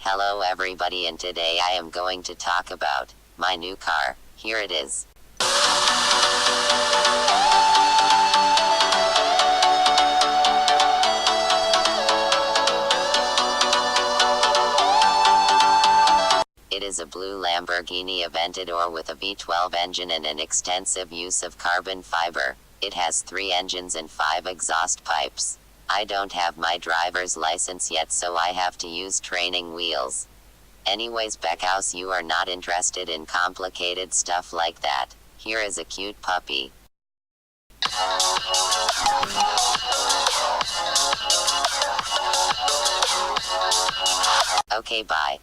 Hello everybody, and today I am going to talk about my new car. Here it is. It is a blue Lamborghini Aventador with a V12 engine and an extensive use of carbon fiber. It has 3 engines and 5 exhaust pipes. I don't have my driver's license yet, so I have to use training wheels. Anyways, Beckhouse, you are not interested in complicated stuff like that. Here is a cute puppy. Okay, bye.